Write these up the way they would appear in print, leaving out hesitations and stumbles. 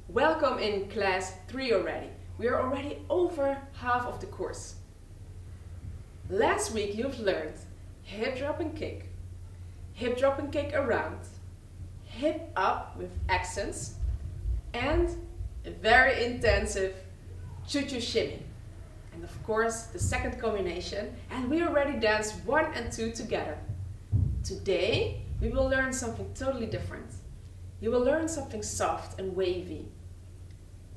Welcome in class 3 already. We are already over half of the course. Last week you've learned hip drop and kick around, hip up with accents, and a very intensive choo-choo shimmy. And of course the second combination, and we already danced 1 and 2 together. Today we will learn something totally different. You will learn something soft and wavy.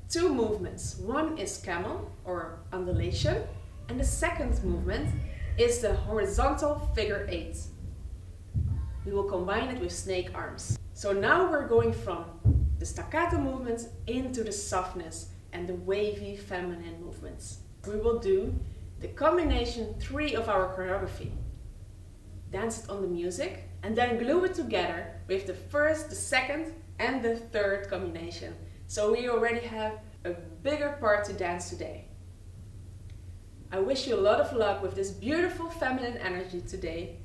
2 movements. One is camel or undulation, and the second movement is the horizontal figure 8. We will combine it with snake arms. So now we're going from the staccato movements into the softness and the wavy feminine movements. We will do the combination 3 of our choreography. Dance it on the music and then glue it together with the first, the second and the third combination. So we already have a bigger part to dance today. I wish you a lot of luck with this beautiful feminine energy today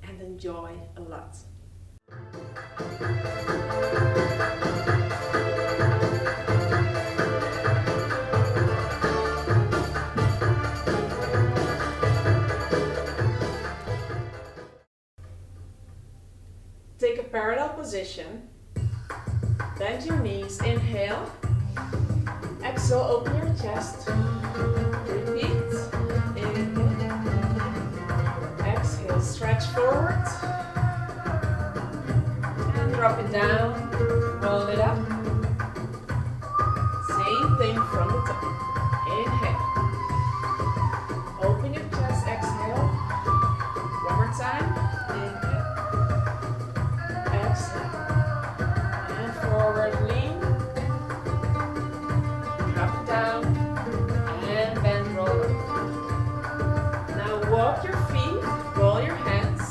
and enjoy a lot. Take a parallel position. Bend your knees, inhale. Exhale, open your chest. Repeat. Inhale. Exhale, stretch forward. And drop it down. Roll it up. Same thing from the top. Inhale. Open your chest, exhale. One more time. Inhale. Exhale. And forward lean. Drop it down. And bend, roll up. Now walk your feet, roll your hands.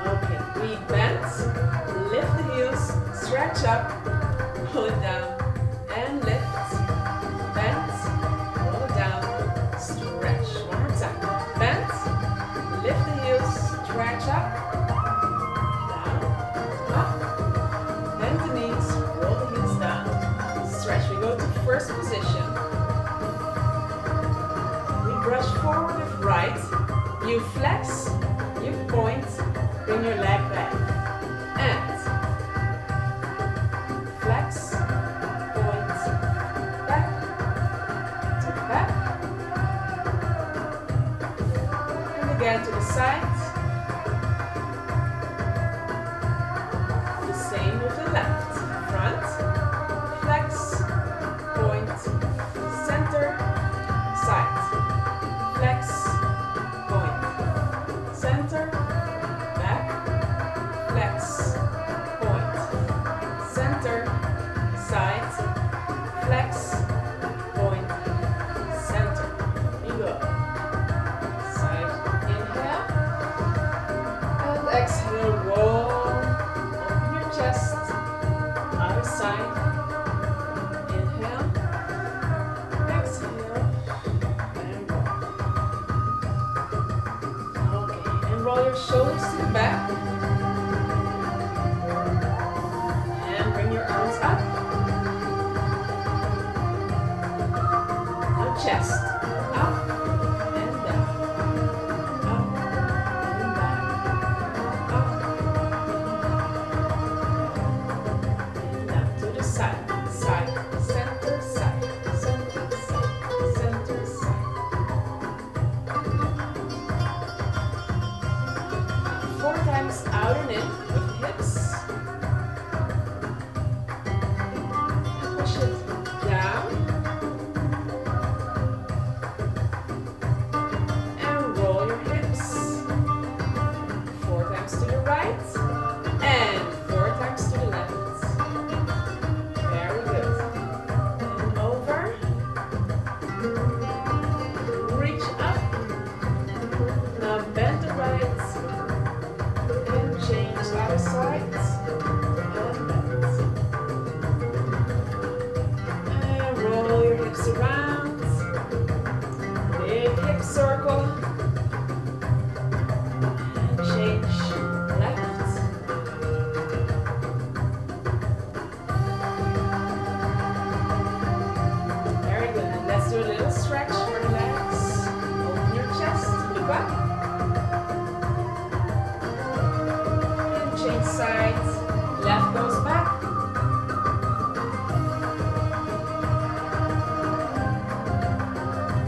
Okay, we bend, lift the heels, stretch up, pull it down, and lift, bend, roll it down, stretch. One more time. Bend, lift the heels, stretch up, down, up, bend the knees, roll the heels down, stretch. We go to first position. We brush forward with right, you flex, you point, bring your leg back, and flex, point, back, to the back, and again to the side. The same with the left, front, flex, point, center, side, flex, point, center, back, flex, point, center, side, flex, point, center. You go. Side, inhale, and exhale, roll, open your chest, other side, inhale, exhale, and roll. Okay, and roll your shoulders to the back, and bring your arms up. Now chest, up and down, up and down, up and down to the side, side, center, side, center, side, center, side. 4 times out and in with the hips. And push it down. stretch for the legs. Open your chest, look up. And change sides. Left goes back.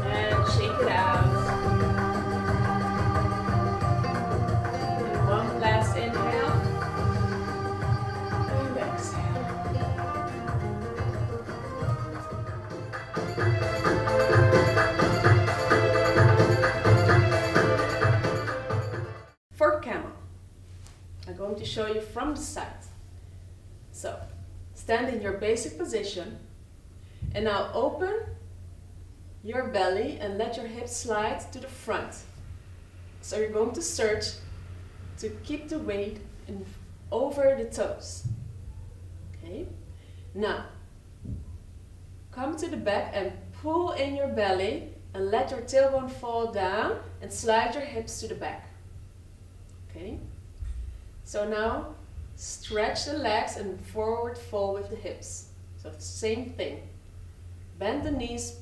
And shake it out. And one last inhale. And exhale. For camel, I'm going to show you from the side. So, stand in your basic position and now open your belly and let your hips slide to the front. So you're going to search to keep the weight over the toes. Okay? Now, come to the back and pull in your belly and let your tailbone fall down and slide your hips to the back. Okay? So now stretch the legs and forward fold with the hips. So the same thing. Bend the knees,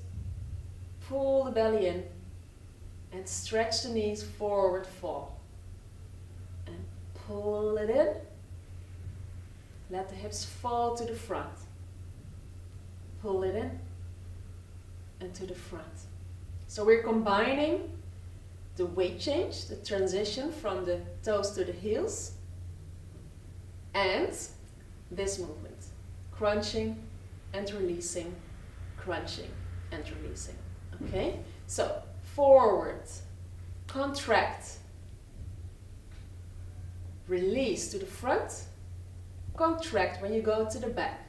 pull the belly in and stretch the knees, forward fold. And pull it in. Let the hips fall to the front. Pull it in and to the front. So we're combining the weight change, the transition from the toes to the heels, and this movement, crunching and releasing, crunching and releasing. Okay, so forward, contract, release to the front, contract when you go to the back,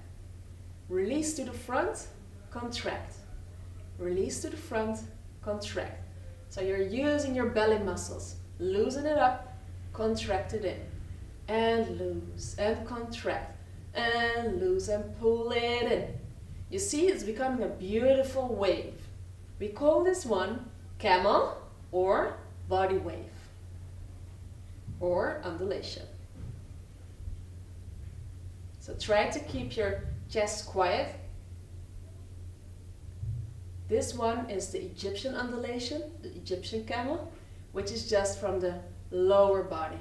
release to the front, contract, release to the front, contract. So you're using your belly muscles. Loosen it up, contract it in, and loose, and contract, and loose, and pull it in. You see, it's becoming a beautiful wave. We call this one camel or body wave or undulation. So try to keep your chest quiet. This one is the Egyptian undulation, the Egyptian camel, which is just from the lower body.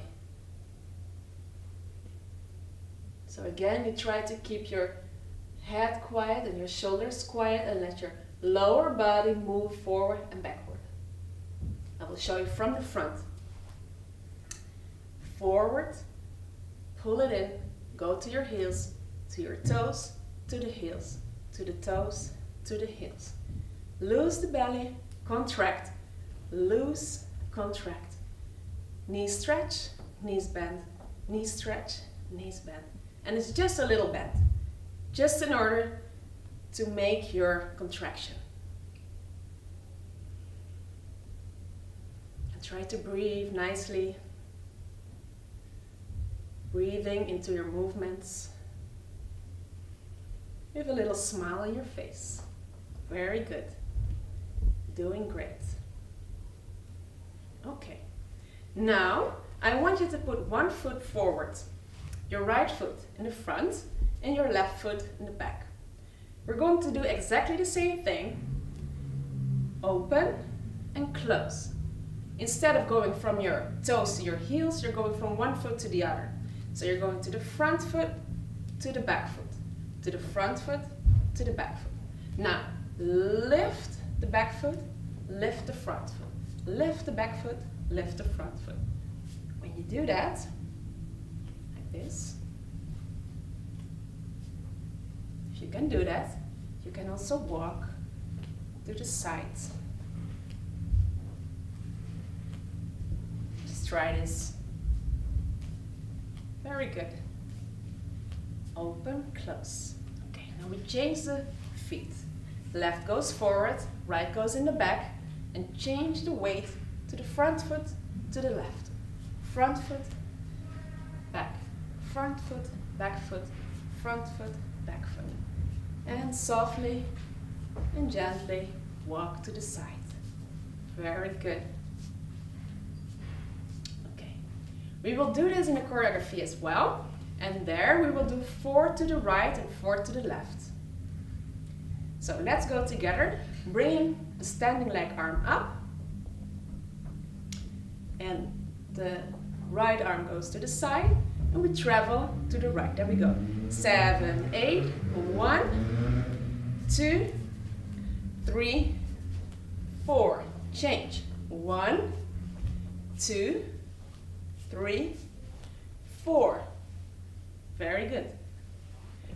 So again, you try to keep your head quiet and your shoulders quiet and let your lower body move forward and backward. I will show you from the front. Forward, pull it in, go to your heels, to your toes, to the heels, to the toes, to the heels. Loose the belly, contract, loose, contract. Knees stretch, knees bend, knees stretch, knees bend. And it's just a little bend, just in order to make your contraction. And try to breathe nicely, breathing into your movements with a little smile on your face. Very good. Doing great. Okay. Now, I want you to put one foot forward. Your right foot in the front and your left foot in the back. We're going to do exactly the same thing. Open and close. Instead of going from your toes to your heels, you're going from one foot to the other. So you're going to the front foot to the back foot, to the front foot to the back foot. Now, lift the back foot, lift the front foot, lift the back foot, lift the front foot. When you do that, like this, if you can do that, you can also walk to the sides. Just try this. Very good. Open, close. Okay, now we change the feet. Left goes forward, right goes in the back, and change the weight to the front foot, to the left. Front foot, back. Front foot, back foot, front foot, back foot. And softly and gently walk to the side. Very good. Okay. We will do this in a choreography as well. And there we will do 4 to the right and 4 to the left. So let's go together, bringing the standing leg arm up, and the right arm goes to the side, and we travel to the right. There we go. 7, 8, 1, 2, 3, 4. Change. 1, 2, 3, 4. Very good.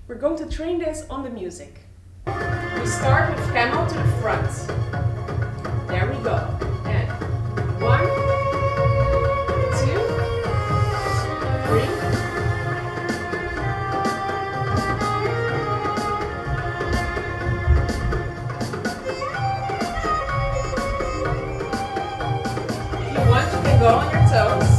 We're going to train this on the music. We start with camel to the front. There we go. And 1, 2, 3. If you want, you can go on your toes.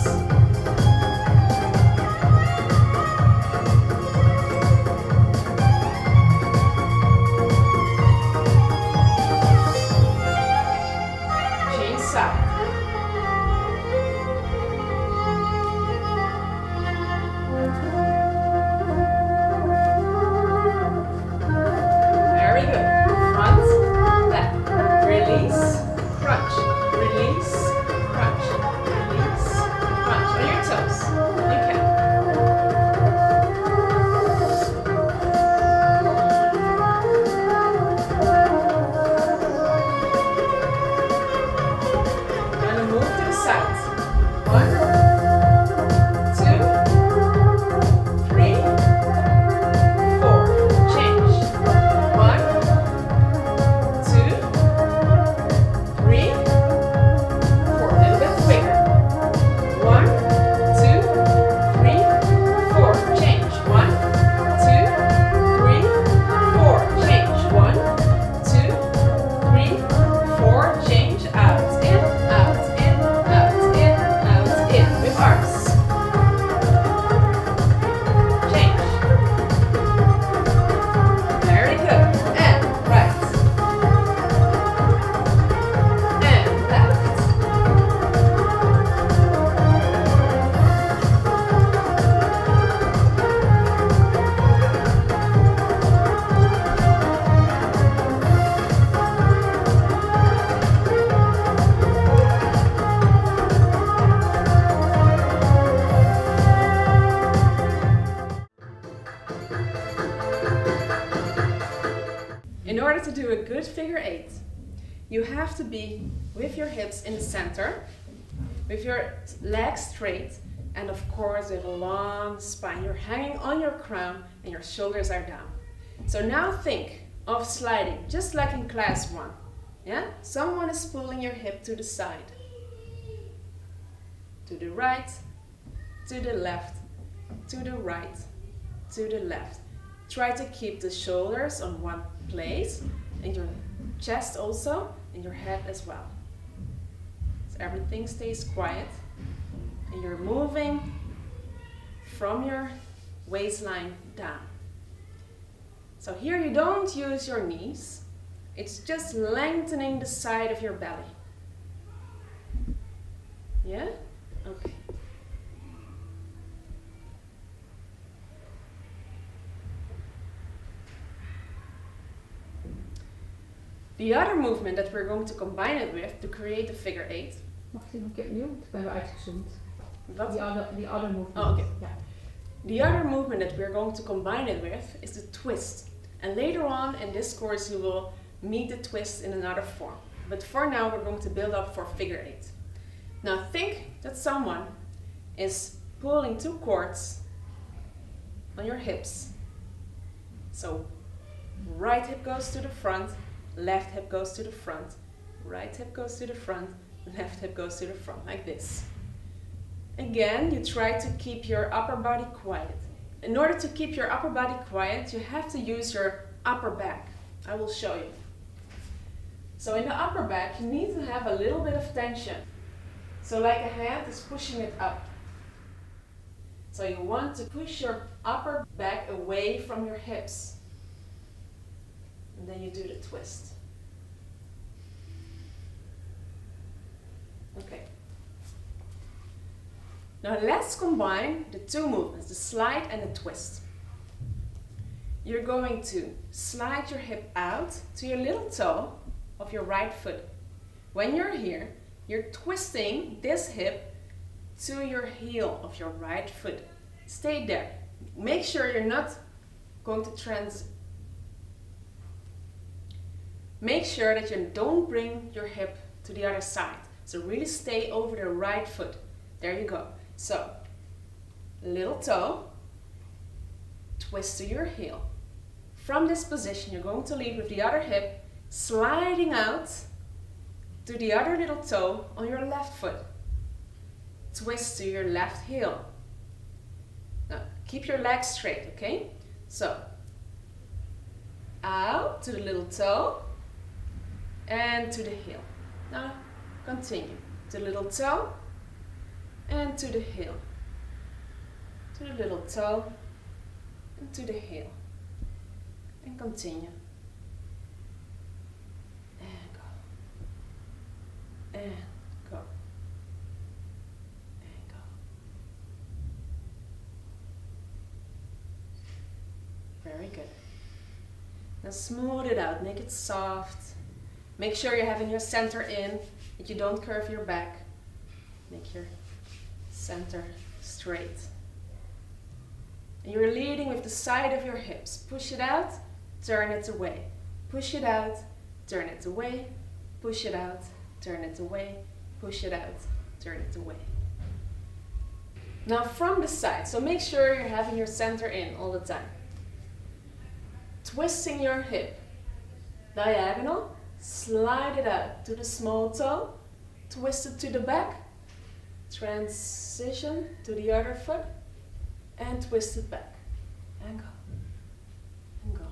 In order to do a good figure 8, you have to be with your hips in the center, with your legs straight, and of course with a long spine. You're hanging on your crown and your shoulders are down. So now think of sliding, just like in class 1. Yeah? Someone is pulling your hip to the side, to the right, to the left, to the right, to the left. Try to keep the shoulders on one place, and your chest also, and your head as well. So everything stays quiet, and you're moving from your waistline down. So here you don't use your knees, it's just lengthening the side of your belly. Yeah? Okay. The other movement that we're going to combine it with to create a figure 8. Wacht even, een keer opnieuw, ik ben weer uitgezoomd. What? The other movement. Oh, okay. Yeah. The other movement that we're going to combine it with is the twist. And later on in this course you will meet the twist in another form. But for now we're going to build up for figure 8. Now think that someone is pulling 2 cords on your hips. So right hip goes to the front, left hip goes to the front, right hip goes to the front, left hip goes to the front, like this. Again, you try to keep your upper body quiet. In order to keep your upper body quiet, you have to use your upper back. I will show you. So in the upper back, you need to have a little bit of tension. So like a hand is pushing it up. So you want to push your upper back away from your hips. And then you do the twist. Okay. Now let's combine the 2 movements, the slide and the twist. you're going to slide your hip out to your little toe of your right foot. When you're here, you're twisting this hip to your heel of your right foot. Stay there. Make sure you're not going to Make sure that you don't bring your hip to the other side. So really stay over the right foot. There you go. So, little toe, twist to your heel. From this position, you're going to lead with the other hip, sliding out to the other little toe on your left foot. Twist to your left heel. Now, keep your legs straight, okay? So, out to the little toe and to the heel. Now, continue. To the little toe and to the heel. To the little toe and to the heel. And continue. And go. And go. And go. Very good. Now smooth it out, make it soft. Make sure you're having your center in, that you don't curve your back. Make your center straight. And you're leading with the side of your hips. Push it out, turn it away. Push it out, turn it away. Push it out, turn it away. Push it out, turn it away. Now from the side, so make sure you're having your center in all the time. Twisting your hip diagonal, slide it out to the small toe, twist it to the back, transition to the other foot, and twist it back, and go, and go.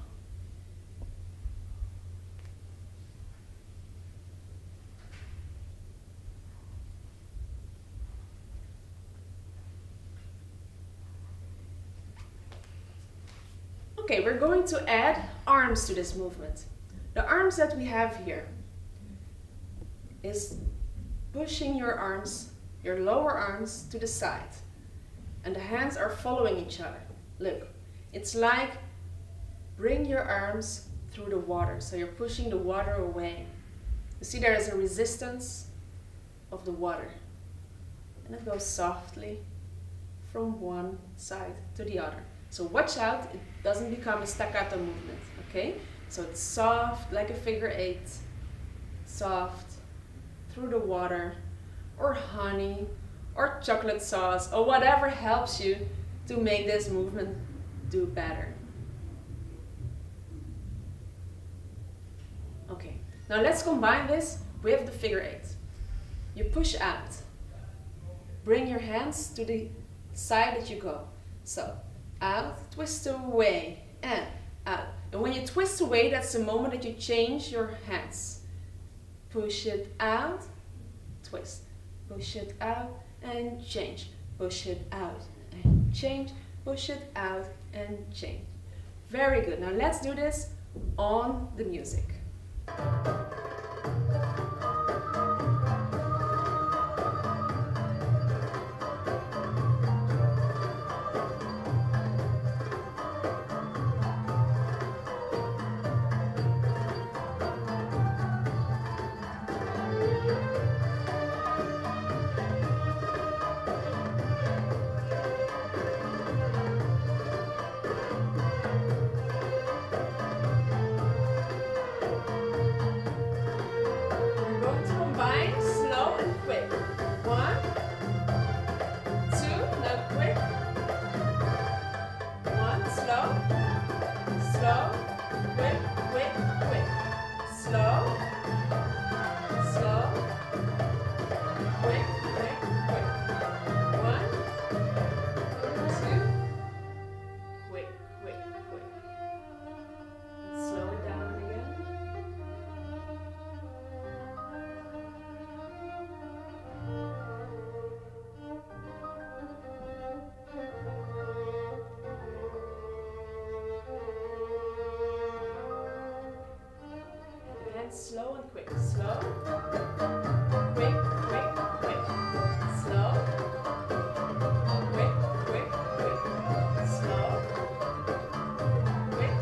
Okay, we're going to add arms to this movement. The arms that we have here is pushing your arms, your lower arms to the side. And the hands are following each other. Look, it's like bring your arms through the water. So you're pushing the water away. You see there is a resistance of the water. And it goes softly from one side to the other. So watch out, it doesn't become a staccato movement, okay? So it's soft, like a figure eight, soft, through the water, or honey, or chocolate sauce, or whatever helps you to make this movement do better. Okay, now let's combine this with the figure eight. You push out, bring your hands to the side that you go. So, out, twist away, and out. And when you twist away, that's the moment that you change your hands. Push it out, twist. Push it out and change. Push it out and change. Push it out and change. Very good. Now let's do this on the music. Slow and quick. Slow, quick, quick, quick. Slow, quick, quick, quick. Slow, quick,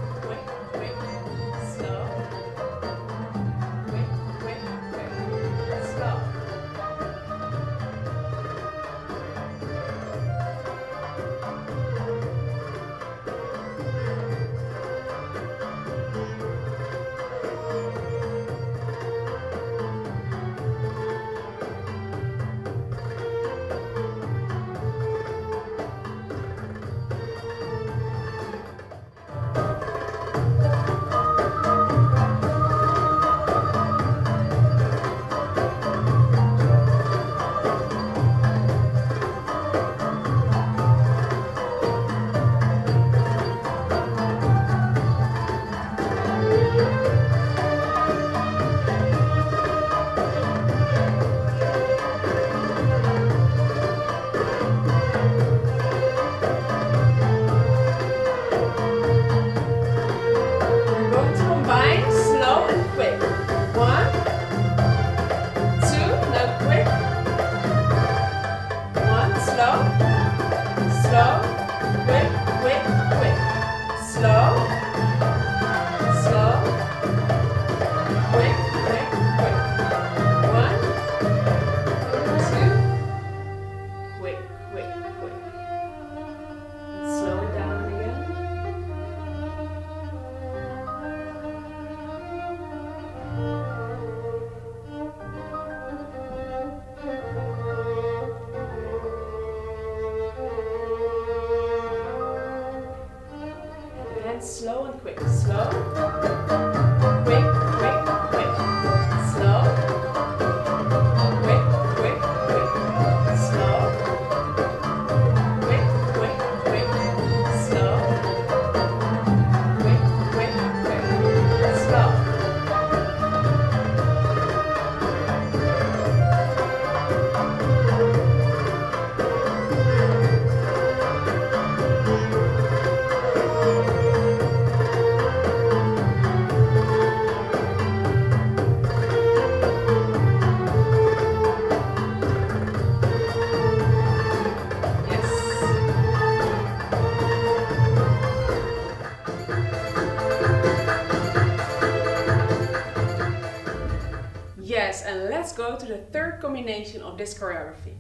Yes, and let's go to the third combination of this choreography.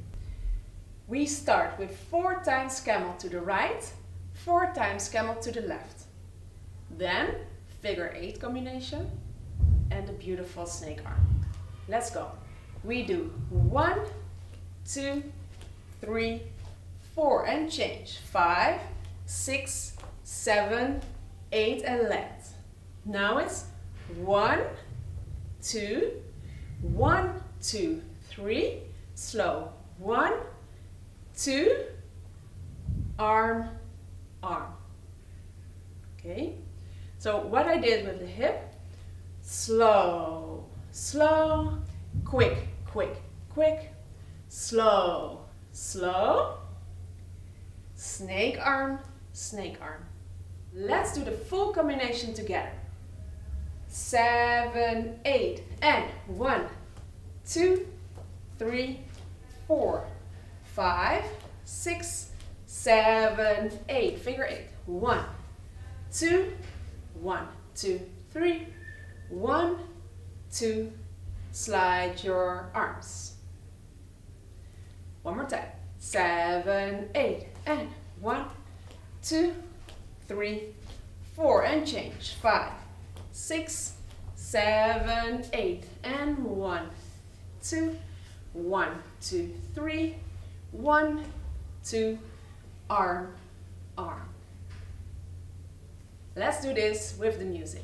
We start with 4 times camel to the right, 4 times camel to the left. Then figure 8 combination and the beautiful snake arm. Let's go. We do 1, 2, 3, 4 and change. 5, 6, 7, 8 and land. Now it's 1, 2, 1, 2, 3, slow. 1, 2, arm, arm. Okay, so what I did with the hip, slow, slow, quick, quick, quick, slow, slow, snake arm, snake arm. Let's do the full combination together. 7, 8, and 1, 2, 3, 4, 5, 6, 7, 8. Figure 8. 1, 2, 1, 2, 3, 1, 2, slide your arms. One more time. 7, 8, and 1, 2, 3, 4, and change. 5, 6, 7, 8, and 1, 2, 1, 2, 3, 1, 2, arm, arm. Let's do this with the music.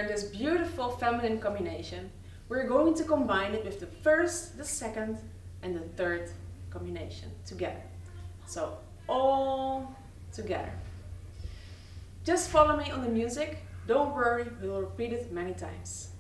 learn this beautiful feminine combination, we're going to combine it with the first, the second, and the third combination together. So all together. Just follow me on the music. Don't worry, we will repeat it many times.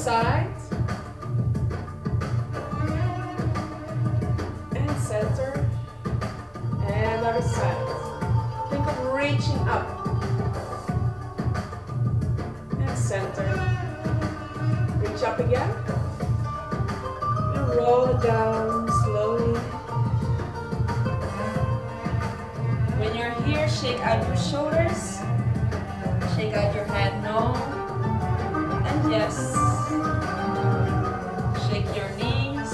side. And center. And other side. Think of reaching up. And center. Reach up again. And roll it down slowly. When you're here, shake out your shoulders. Shake out your head, no. And yes. Shake your knees.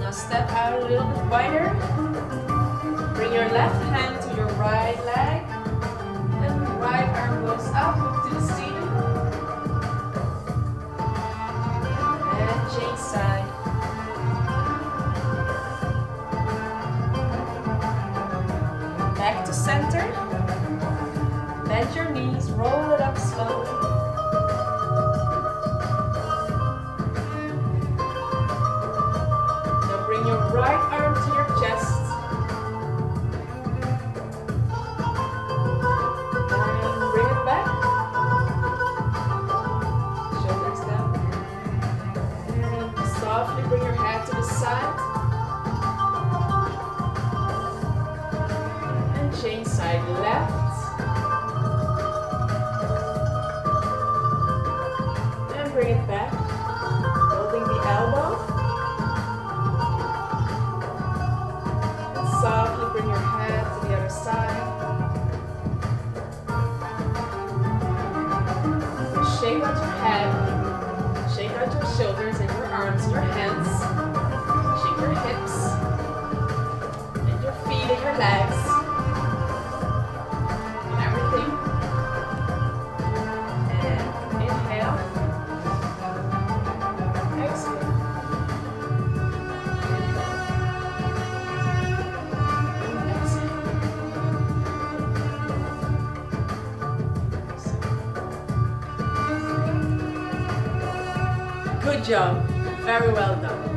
Now step out a little bit wider. Bring your left hand to your right leg. And right arm goes up to the ceiling. And change side. Back to center. Bend your knees, roll it up slowly. Now bring your right arm to your chest. And bring it back. Shoulders down. And softly bring your head to the side. Change side left. And bring it back. Holding the elbow. And softly bring your head to the other side. Shake out your head. Shake out your shoulders and your arms and your hands. Shake your hips. And your feet and your legs. Good job. Very well done.